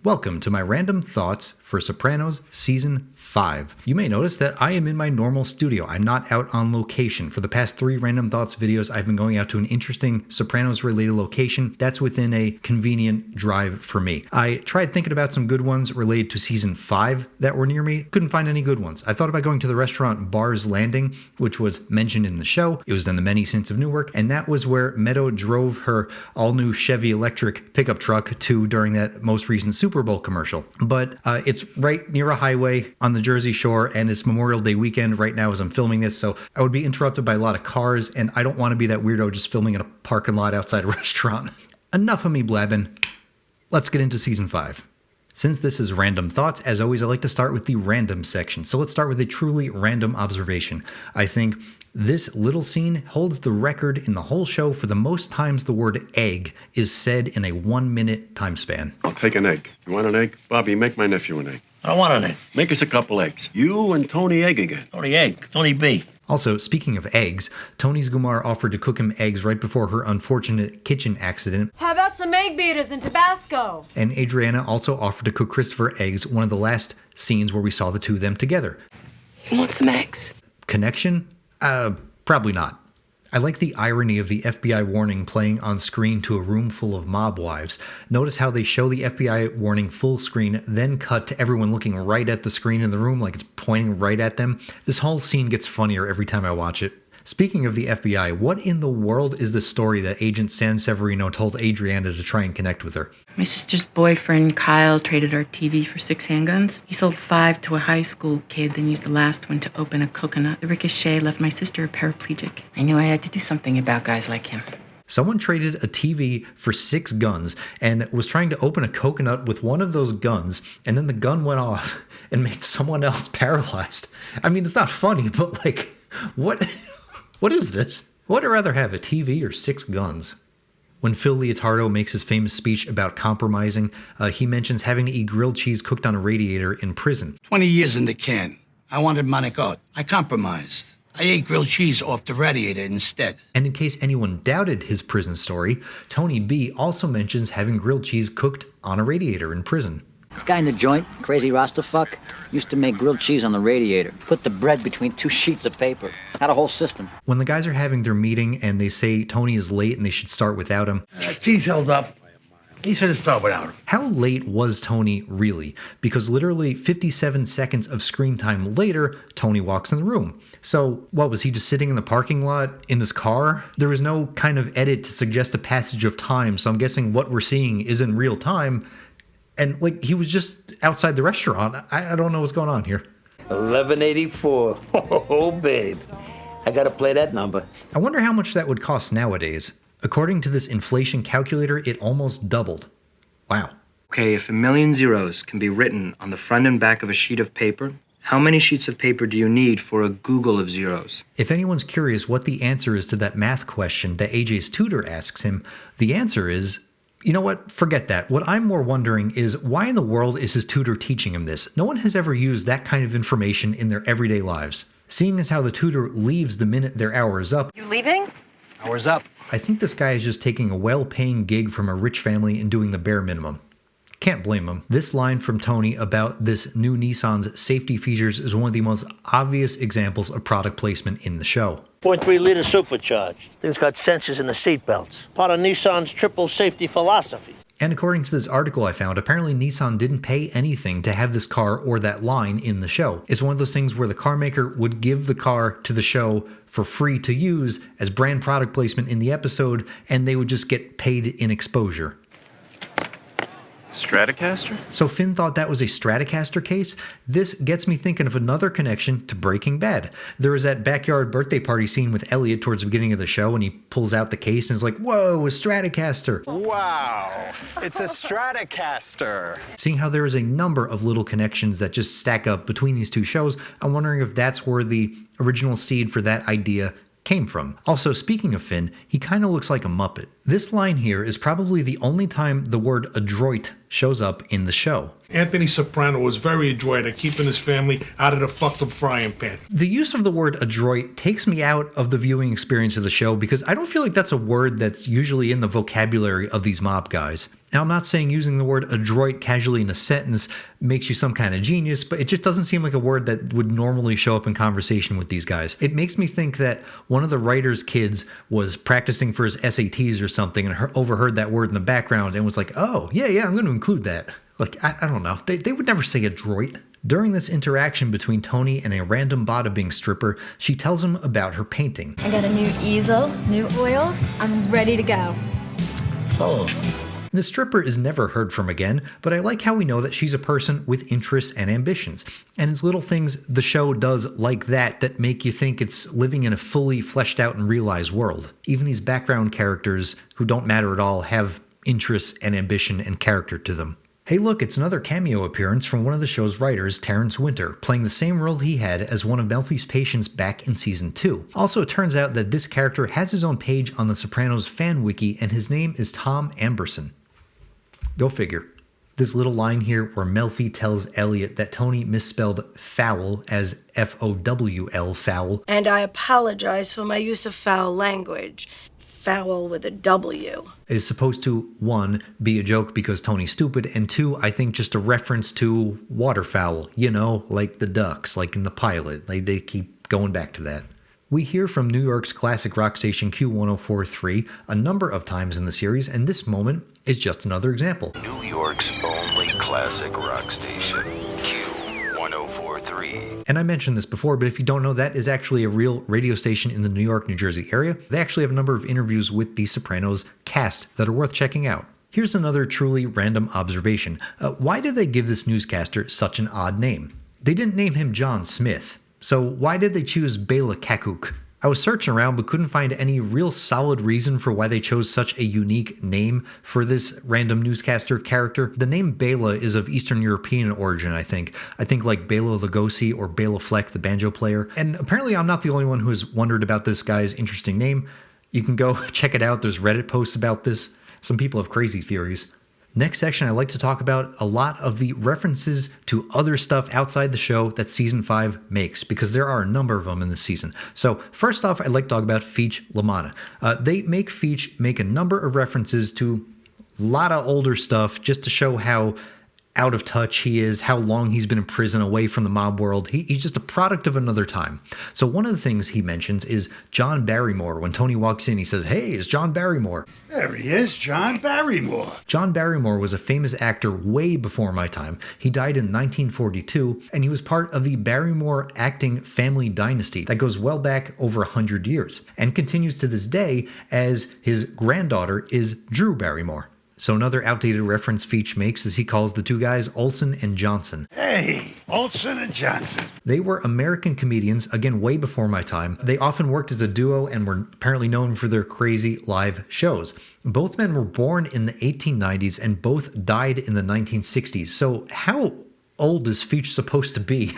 Welcome to my random thoughts for Sopranos Season 5. You may notice that I am in my normal studio. I'm not out on location. For the past 3 random thoughts videos, I've been going out to an interesting Sopranos related location that's within a convenient drive for me. I tried thinking about some good ones related to Season 5 that were near me. Couldn't find any good ones. I thought about going to the restaurant Bar's Landing, which was mentioned in the show. It was in the Many Saints of Newark, and that was where Meadow drove her all-new Chevy electric pickup truck to during that most recent Super Bowl commercial. But it's right near a highway on the Jersey Shore, and it's Memorial Day weekend right now as I'm filming this, so I would be interrupted by a lot of cars, and I don't want to be that weirdo just filming in a parking lot outside a restaurant. Enough of me blabbing. Let's get into Season 5. Since this is random thoughts, as always, I like to start with the random section. So let's start with a truly random observation. I think this little scene holds the record in the whole show for the most times the word egg is said in a 1-minute time span. I'll take an egg. You want an egg? Bobby, make my nephew an egg. I don't want an egg. Make us a couple eggs. You and Tony Egg again. Tony Egg. Tony B. Also, speaking of eggs, Tony's Gumar offered to cook him eggs right before her unfortunate kitchen accident. How about some egg beaters and Tabasco? And Adriana also offered to cook Christopher eggs, one of the last scenes where we saw the two of them together. You want some eggs? Connection? Probably not. I like the irony of the FBI warning playing on screen to a room full of mob wives. Notice how they show the FBI warning full screen, then cut to everyone looking right at the screen in the room like it's pointing right at them. This whole scene gets funnier every time I watch it. Speaking of the FBI, what in the world is the story that Agent Sanseverino told Adriana to try and connect with her? My sister's boyfriend, Kyle, traded our TV for 6 handguns. He sold 5 to a high school kid, then used the last one to open a coconut. The ricochet left my sister a paraplegic. I knew I had to do something about guys like him. Someone traded a TV for 6 guns and was trying to open a coconut with one of those guns, and then the gun went off and made someone else paralyzed. I mean, it's not funny, but like, what is this? Would I rather have a TV or 6 guns? When Phil Leotardo makes his famous speech about compromising, he mentions having to eat grilled cheese cooked on a radiator in prison. 20 years in the can. I wanted manicotti. I compromised. I ate grilled cheese off the radiator instead. And in case anyone doubted his prison story, Tony B also mentions having grilled cheese cooked on a radiator in prison. This guy in the joint, crazy Rasta fuck, used to make grilled cheese on the radiator. Put the bread between 2 sheets of paper. Had a whole system. When the guys are having their meeting and they say Tony is late and they should start without him. Tea's held up. He said to start without him. How late was Tony really? Because literally 57 seconds of screen time later, Tony walks in the room. So what, was he just sitting in the parking lot in his car? There was no kind of edit to suggest a passage of time, so I'm guessing what we're seeing is in real time. And, like, he was just outside the restaurant. I don't know what's going on here. 1184. Oh, babe. I gotta play that number. I wonder how much that would cost nowadays. According to this inflation calculator, it almost doubled. Wow. Okay, if 1,000,000 zeros can be written on the front and back of a sheet of paper, how many sheets of paper do you need for a Google of zeros? If anyone's curious what the answer is to that math question that AJ's tutor asks him, the answer is, you know what? Forget that. What I'm more wondering is why in the world is his tutor teaching him this? No one has ever used that kind of information in their everyday lives. Seeing as how the tutor leaves the minute their hour is up. You leaving? Hour's up. I think this guy is just taking a well-paying gig from a rich family and doing the bare minimum. Can't blame him. This line from Tony about this new Nissan's safety features is one of the most obvious examples of product placement in the show. 0.3 liter supercharged. Thing's got sensors in the seat belts. Part of Nissan's triple safety philosophy. And according to this article I found, apparently Nissan didn't pay anything to have this car or that line in the show. It's one of those things where the car maker would give the car to the show for free to use as brand product placement in the episode, and they would just get paid in exposure. Stratocaster? So Finn thought that was a Stratocaster case? This gets me thinking of another connection to Breaking Bad. There was that backyard birthday party scene with Elliot towards the beginning of the show, and he pulls out the case and is like, whoa, a Stratocaster. Wow, it's a Stratocaster. Seeing how there is a number of little connections that just stack up between these two shows, I'm wondering if that's where the original seed for that idea came from. Also, speaking of Finn, he kind of looks like a Muppet. This line here is probably the only time the word adroit shows up in the show. Anthony Soprano was very adroit at keeping his family out of the fucking frying pan. The use of the word adroit takes me out of the viewing experience of the show because I don't feel like that's a word that's usually in the vocabulary of these mob guys. Now, I'm not saying using the word adroit casually in a sentence makes you some kind of genius, but it just doesn't seem like a word that would normally show up in conversation with these guys. It makes me think that one of the writer's kids was practicing for his SATs or something and overheard that word in the background and was like, oh, yeah, I'm going to include that. Like, I don't know. They would never say adroit. During this interaction between Tony and a random bada bing stripper, she tells him about her painting. I got a new easel, new oils. I'm ready to go. The stripper is never heard from again, but I like how we know that she's a person with interests and ambitions. And it's little things the show does like that make you think it's living in a fully fleshed out and realized world. Even these background characters who don't matter at all have interests and ambition and character to them. Hey look, it's another cameo appearance from one of the show's writers, Terrence Winter, playing the same role he had as one of Melfi's patients back in season 2. Also, it turns out that this character has his own page on the Sopranos fan wiki, and his name is Tom Amberson. Go figure. This little line here where Melfi tells Elliot that Tony misspelled foul as F-O-W-L, foul. And I apologize for my use of foul language. Foul with a W. Is supposed to, 1, be a joke because Tony's stupid, and 2, I think just a reference to waterfowl, you know, like the ducks, like in the pilot. They keep going back to that. We hear from New York's classic rock station Q1043 a number of times in the series, and this moment is just another example. New York's only classic rock station, Q1043. And I mentioned this before, but if you don't know, that is actually a real radio station in the New York, New Jersey area. They actually have a number of interviews with the Sopranos cast that are worth checking out. Here's another truly random observation. Why did they give this newscaster such an odd name? They didn't name him John Smith. So why did they choose Bela Kakuk? I was searching around but couldn't find any real solid reason for why they chose such a unique name for this random newscaster character. The name Bela is of Eastern European origin, I think. I think like Bela Lugosi or Bela Fleck, the banjo player. And apparently I'm not the only one who has wondered about this guy's interesting name. You can go check it out. There's Reddit posts about this. Some people have crazy theories. Next section, I like to talk about a lot of the references to other stuff outside the show that Season 5 makes, because there are a number of them in this season. So first off, I'd like to talk about Feech LaManna. They make Feech make a number of references to a lot of older stuff just to show how out of touch he is, how long he's been in prison away from the mob world. He's just a product of another time. So one of the things he mentions is John Barrymore. When Tony walks in, he says, "Hey, it's John Barrymore." There he is, John Barrymore. John Barrymore was a famous actor way before my time. He died in 1942, and he was part of the Barrymore acting family dynasty that goes well back over 100 years, and continues to this day as his granddaughter is Drew Barrymore. So another outdated reference Feech makes is he calls the two guys Olsen and Johnson. Hey, Olsen and Johnson. They were American comedians, again, way before my time. They often worked as a duo and were apparently known for their crazy live shows. Both men were born in the 1890s and both died in the 1960s. So how old is Feech supposed to be?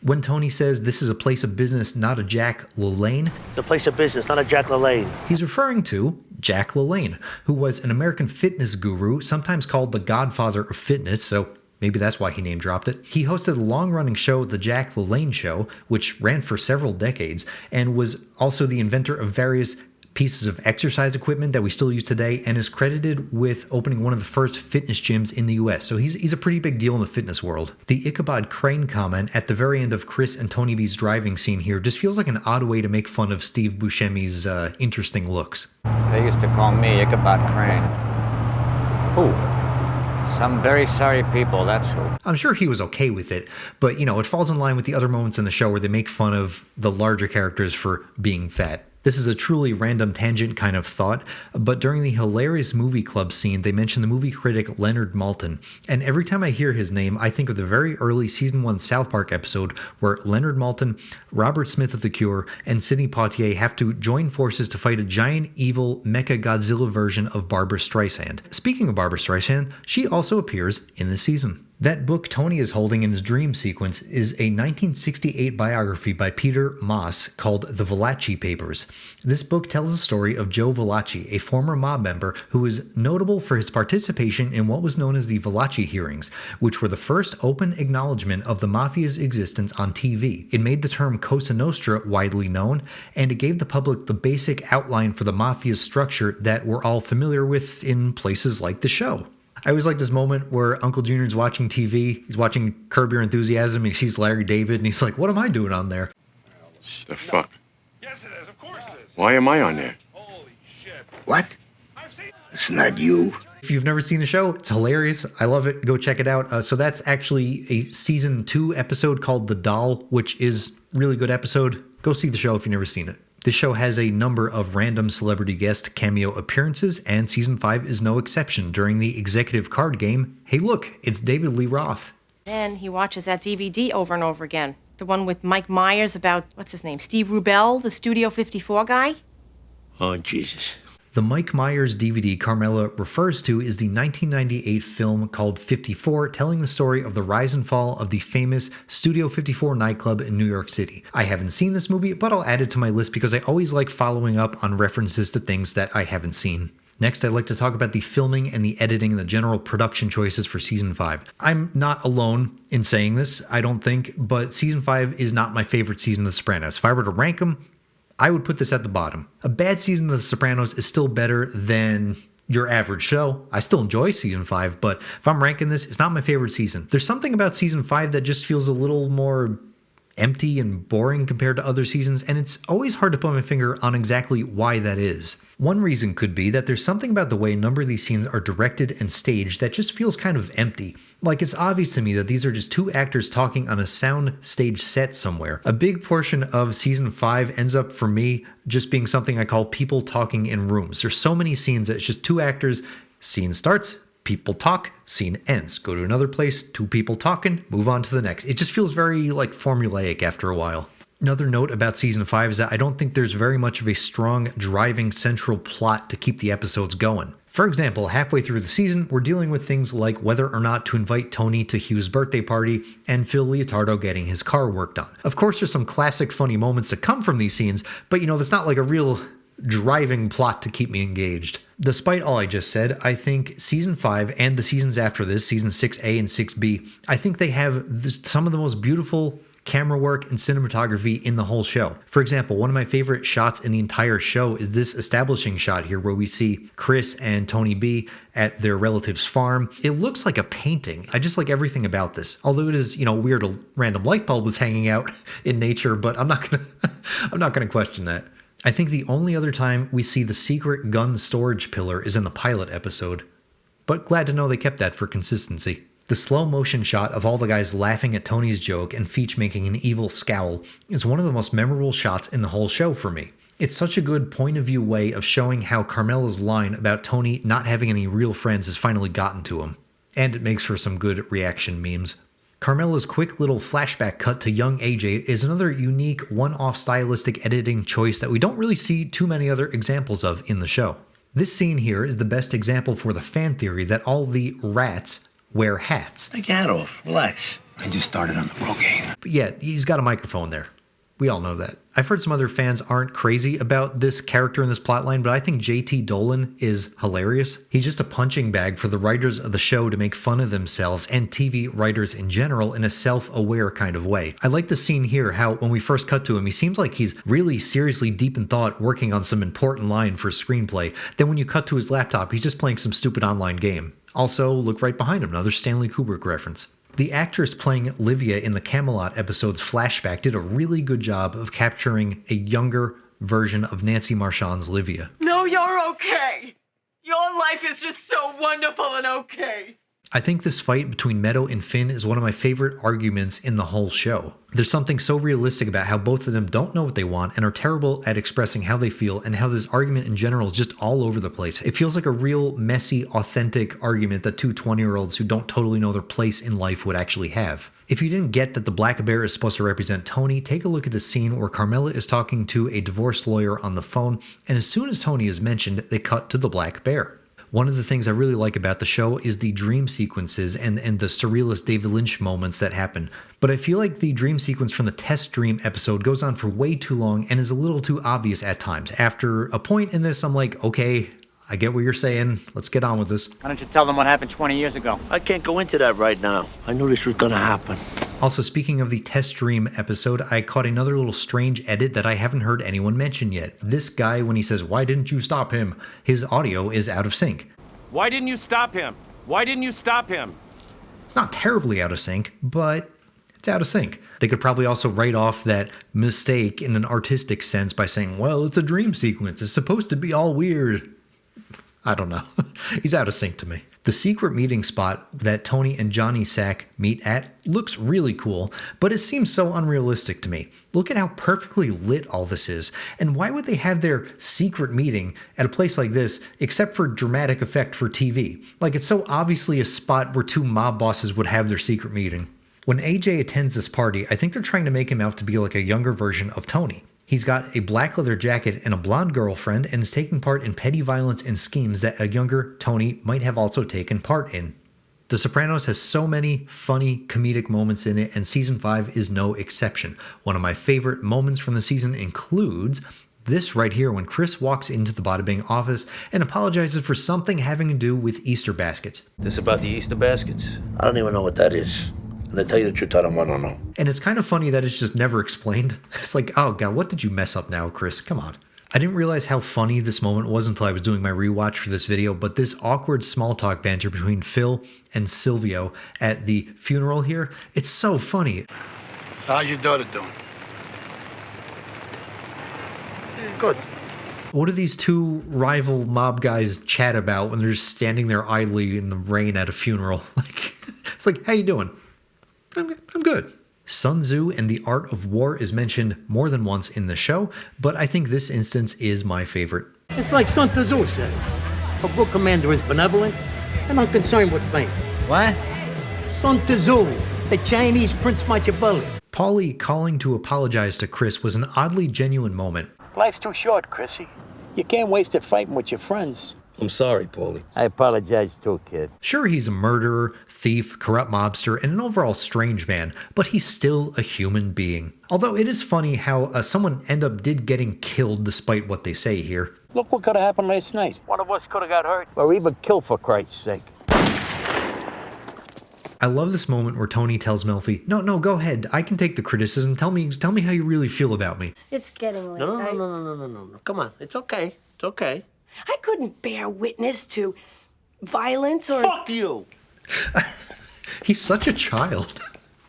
When Tony says this is a place of business, not a Jack LaLanne. It's a place of business, not a Jack LaLanne. He's referring to Jack LaLanne, who was an American fitness guru, sometimes called the godfather of fitness, so maybe that's why he name dropped it. He hosted a long-running show, The Jack LaLanne Show, which ran for several decades, and was also the inventor of various pieces of exercise equipment that we still use today, and is credited with opening one of the first fitness gyms in the US. So he's a pretty big deal in the fitness world. The Ichabod Crane comment at the very end of Chris and Tony B's driving scene here just feels like an odd way to make fun of Steve Buscemi's interesting looks. They used to call me Ichabod Crane. Who? Some very sorry people, that's who. I'm sure he was okay with it, but it falls in line with the other moments in the show where they make fun of the larger characters for being fat. This is a truly random tangent kind of thought, but during the hilarious movie club scene, they mention the movie critic Leonard Maltin. And every time I hear his name, I think of the very early season 1 South Park episode where Leonard Maltin, Robert Smith of The Cure, and Sidney Poitier have to join forces to fight a giant, evil, Mecha Godzilla version of Barbra Streisand. Speaking of Barbra Streisand, she also appears in this season. That book Tony is holding in his dream sequence is a 1968 biography by Peter Moss called The Valachi Papers. This book tells the story of Joe Valachi, a former mob member who is notable for his participation in what was known as the Valachi hearings, which were the first open acknowledgement of the mafia's existence on TV. It made the term Cosa Nostra widely known, and it gave the public the basic outline for the mafia's structure that we're all familiar with in places like the show. I always like this moment where Uncle Junior's watching TV, he's watching Curb Your Enthusiasm, and he sees Larry David, and he's like, what am I doing on there? The fuck? Yes, it is. Of course it is. Why am I on there? What? It's not you. If you've never seen the show, it's hilarious. I love it. Go check it out. So that's actually a season 2 episode called The Doll, which is a really good episode. Go see the show if you've never seen it. This show has a number of random celebrity guest cameo appearances, and season 5 is no exception. During the executive card game, hey look, it's David Lee Roth. Then he watches that DVD over and over again. The one with Mike Myers about, what's his name, Steve Rubell, the Studio 54 guy? Oh, Jesus. The Mike Myers DVD Carmela refers to is the 1998 film called 54, telling the story of the rise and fall of the famous Studio 54 nightclub in New York City. I haven't seen this movie, but I'll add it to my list because I always like following up on references to things that I haven't seen. Next, I'd like to talk about the filming and the editing and the general production choices for Season 5. I'm not alone in saying this, I don't think, but Season 5 is not my favorite season of The Sopranos. If I were to rank them, I would put this at the bottom. A bad season of The Sopranos is still better than your average show. I still enjoy season 5, but if I'm ranking this, it's not my favorite season. There's something about season 5 that just feels a little more empty and boring compared to other seasons, and it's always hard to put my finger on exactly why that is. One reason could be that there's something about the way a number of these scenes are directed and staged that just feels kind of empty. Like, it's obvious to me that these are just two actors talking on a sound stage set somewhere. A big portion of season 5 ends up, for me, just being something I call people talking in rooms. There's so many scenes that it's just two actors, scene starts, people talk, scene ends. Go to another place, two people talking, move on to the next. It just feels very like formulaic after a while. Another note about season 5 is that I don't think there's very much of a strong driving central plot to keep the episodes going. For example, halfway through the season, we're dealing with things like whether or not to invite Tony to Hugh's birthday party and Phil Leotardo getting his car worked on. Of course, there's some classic funny moments that come from these scenes, but that's not like a real driving plot to keep me engaged. Despite all I just said, I think season 5 and the seasons after this, season 6A and 6B, I think they have some of the most beautiful camera work and cinematography in the whole show. For example, one of my favorite shots in the entire show is this establishing shot here where we see Chris and Tony B at their relative's farm. It looks like a painting. I just like everything about this. Although it is, weird a random light bulb was hanging out in nature, but I'm not gonna question that. I think the only other time we see the secret gun storage pillar is in the pilot episode, but glad to know they kept that for consistency. The slow motion shot of all the guys laughing at Tony's joke and Feech making an evil scowl is one of the most memorable shots in the whole show for me. It's such a good point of view way of showing how Carmela's line about Tony not having any real friends has finally gotten to him, and it makes for some good reaction memes. Carmela's quick little flashback cut to young AJ is another unique one-off stylistic editing choice that we don't really see too many other examples of in the show. This scene here is the best example for the fan theory that all the rats wear hats. Take your hat off. Relax. I just started on the Rogaine. But yeah, he's got a microphone there. We all know that. I've heard some other fans aren't crazy about this character in this plotline, but I think JT Dolan is hilarious. He's just a punching bag for the writers of the show to make fun of themselves and TV writers in general in a self-aware kind of way. I like the scene here, how when we first cut to him, he seems like he's really seriously deep in thought working on some important line for screenplay. Then when you cut to his laptop, he's just playing some stupid online game. Also, look right behind him, another Stanley Kubrick reference. The actress playing Livia in the Camelot episode's flashback did a really good job of capturing a younger version of Nancy Marchand's Livia. No, you're okay. Your life is just so wonderful and okay. I think this fight between Meadow and Finn is one of my favorite arguments in the whole show. There's something so realistic about how both of them don't know what they want and are terrible at expressing how they feel, and how this argument in general is just all over the place. It feels like a real messy, authentic argument that two 20-year-olds who don't totally know their place in life would actually have. If you didn't get that the black bear is supposed to represent Tony, take a look at the scene where Carmela is talking to a divorce lawyer on the phone, and as soon as Tony is mentioned, they cut to the black bear. One of the things I really like about the show is the dream sequences and the surrealist David Lynch moments that happen. But I feel like the dream sequence from the test dream episode goes on for way too long and is a little too obvious at times. After a point in this, I'm like, okay, I get what you're saying. Let's get on with this. Why don't you tell them what happened 20 years ago? I can't go into that right now. I knew this was gonna happen. Also, speaking of the test dream episode, I caught another little strange edit that I haven't heard anyone mention yet. This guy, when he says, "Why didn't you stop him?" his audio is out of sync. Why didn't you stop him? Why didn't you stop him? It's not terribly out of sync, but it's out of sync. They could probably also write off that mistake in an artistic sense by saying, well, it's a dream sequence. It's supposed to be all weird. I don't know. He's out of sync to me. The secret meeting spot that Tony and Johnny Sack meet at looks really cool, but it seems so unrealistic to me. Look at how perfectly lit all this is, and why would they have their secret meeting at a place like this except for dramatic effect for TV? Like, it's so obviously a spot where two mob bosses would have their secret meeting. When AJ attends this party, I think they're trying to make him out to be like a younger version of Tony. He's got a black leather jacket and a blonde girlfriend and is taking part in petty violence and schemes that a younger Tony might have also taken part in. The Sopranos has so many funny comedic moments in it, and season 5 is no exception. One of my favorite moments from the season includes this right here when Chris walks into the Bada Bing office and apologizes for something having to do with Easter baskets. This about the Easter baskets? I don't even know what that is. And to tell you the truth, I don't know. And it's kind of funny that it's just never explained. It's like, oh God, what did you mess up now, Chris? Come on. I didn't realize how funny this moment was until I was doing my rewatch for this video, but this awkward small talk banter between Phil and Silvio at the funeral here, it's so funny. How's your daughter doing? Good. What do these two rival mob guys chat about when they're just standing there idly in the rain at a funeral? Like, it's like, how you doing? I'm good. Sun Tzu and the Art of War is mentioned more than once in the show, but I think this instance is my favorite. It's like Sun Tzu says, a good commander is benevolent and unconcerned with fame. What? Sun Tzu, the Chinese Prince Machiavelli. Paulie calling to apologize to Chris was an oddly genuine moment. Life's too short, Chrissy. You can't waste it fighting with your friends. I'm sorry, Paulie. I apologize too, kid. Sure, he's a murderer, thief, corrupt mobster, and an overall strange man, but he's still a human being. Although it is funny how someone did getting killed despite what they say here. Look what could have happened last night. One of us could have got hurt. Or even killed, for Christ's sake. I love this moment where Tony tells Melfi, no, go ahead. I can take the criticism. Tell me how you really feel about me. It's getting late. No. Come on. It's okay. It's okay. I couldn't bear witness to violence or... Fuck you! He's such a child.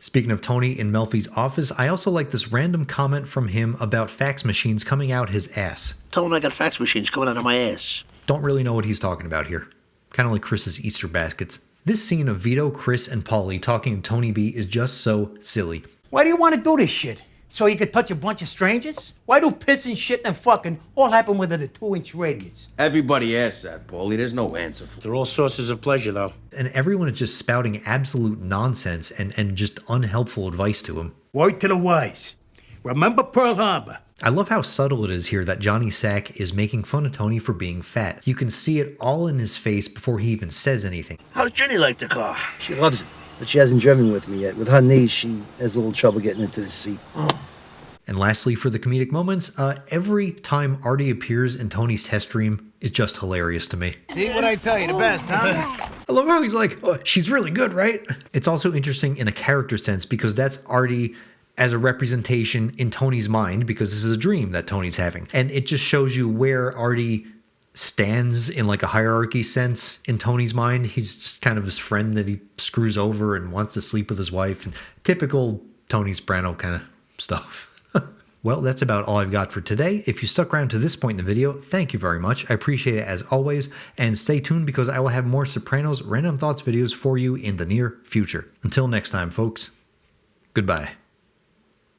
Speaking of Tony in Melfi's office, I also like this random comment from him about fax machines coming out his ass. Tell him I got fax machines coming out of my ass. Don't really know what he's talking about here. Kind of like Chris's Easter baskets. This scene of Vito, Chris, and Paulie talking to Tony B is just so silly. Why do you want to do this shit? So you could touch a bunch of strangers? Why do pissing, shit, and fucking all happen within a 2-inch radius? Everybody asks that, Paulie. There's no answer for it. They're all sources of pleasure, though. And everyone is just spouting absolute nonsense and just unhelpful advice to him. Word to the wise. Remember Pearl Harbor. I love how subtle it is here that Johnny Sack is making fun of Tony for being fat. You can see it all in his face before he even says anything. How's Jenny like the car? She loves it, but she hasn't driven with me yet. With her knees, she has a little trouble getting into the seat. And lastly, for the comedic moments, every time Artie appears in Tony's test dream is just hilarious to me. See what I tell you, the best, huh? I love how he's like, oh, she's really good, right? It's also interesting in a character sense because that's Artie as a representation in Tony's mind, because this is a dream that Tony's having. And it just shows you where Artie stands in like a hierarchy sense in Tony's mind. He's just kind of his friend that he screws over and wants to sleep with his wife. And typical Tony Soprano kind of stuff. Well, that's about all I've got for today. If you stuck around to this point in the video, thank you very much. I appreciate it as always. And stay tuned because I will have more Sopranos Random Thoughts videos for you in the near future. Until next time, folks, goodbye.